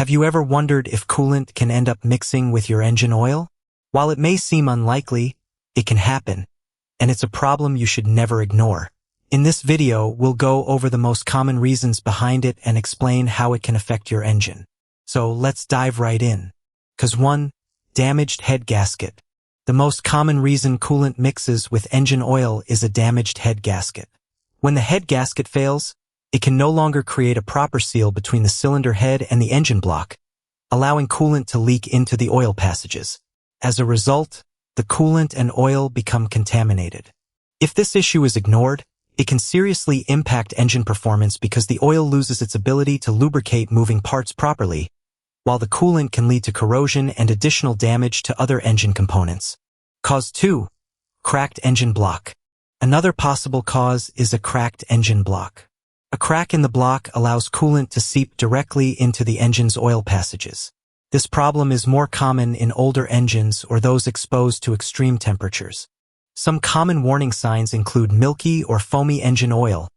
Have you ever wondered if coolant can end up mixing with your engine oil? While it may seem unlikely, it can happen, and it's a problem you should never ignore. In this video, we'll go over the most common reasons behind it and explain how it can affect your engine. So let's dive right in. 1. Damaged head gasket. The most common reason coolant mixes with engine oil is a damaged head gasket. When the head gasket fails, it can no longer create a proper seal between the cylinder head and the engine block, allowing coolant to leak into the oil passages. As a result, the coolant and oil become contaminated. If this issue is ignored, it can seriously impact engine performance because the oil loses its ability to lubricate moving parts properly, while the coolant can lead to corrosion and additional damage to other engine components. Cause 2. Cracked engine block. Another possible cause is a cracked engine block. A crack in the block allows coolant to seep directly into the engine's oil passages. This problem is more common in older engines or those exposed to extreme temperatures. Some common warning signs include milky or foamy engine oil,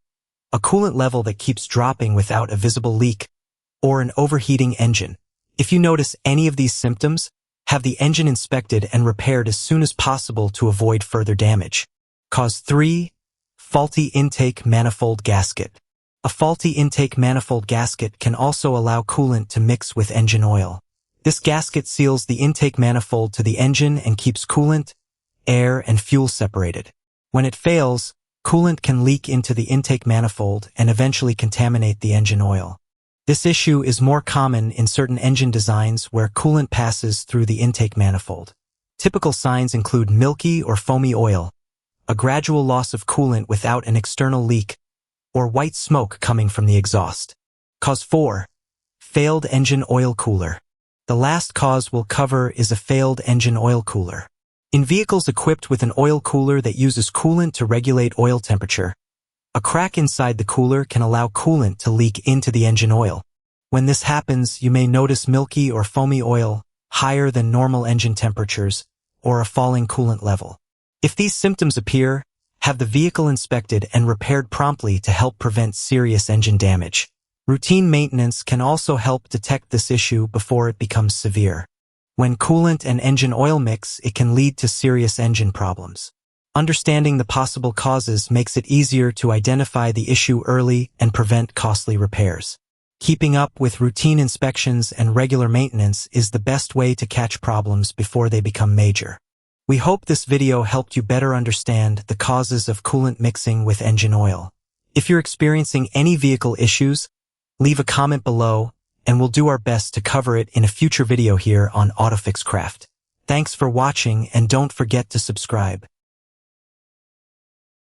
a coolant level that keeps dropping without a visible leak, or an overheating engine. If you notice any of these symptoms, have the engine inspected and repaired as soon as possible to avoid further damage. Cause 3. Faulty intake manifold gasket. A faulty intake manifold gasket can also allow coolant to mix with engine oil. This gasket seals the intake manifold to the engine and keeps coolant, air, and fuel separated. When it fails, coolant can leak into the intake manifold and eventually contaminate the engine oil. This issue is more common in certain engine designs where coolant passes through the intake manifold. Typical signs include milky or foamy oil, a gradual loss of coolant without an external leak, or white smoke coming from the exhaust. Cause 4. Failed engine oil cooler. The last cause we'll cover is a failed engine oil cooler. In vehicles equipped with an oil cooler that uses coolant to regulate oil temperature, a crack inside the cooler can allow coolant to leak into the engine oil. When this happens, you may notice milky or foamy oil, higher than normal engine temperatures, or a falling coolant level. If these symptoms appear, have the vehicle inspected and repaired promptly to help prevent serious engine damage. Routine maintenance can also help detect this issue before it becomes severe. When coolant and engine oil mix, it can lead to serious engine problems. Understanding the possible causes makes it easier to identify the issue early and prevent costly repairs. Keeping up with routine inspections and regular maintenance is the best way to catch problems before they become major. We hope this video helped you better understand the causes of coolant mixing with engine oil. If you're experiencing any vehicle issues, leave a comment below and we'll do our best to cover it in a future video here on AutoFix Craft. Thanks for watching and don't forget to subscribe.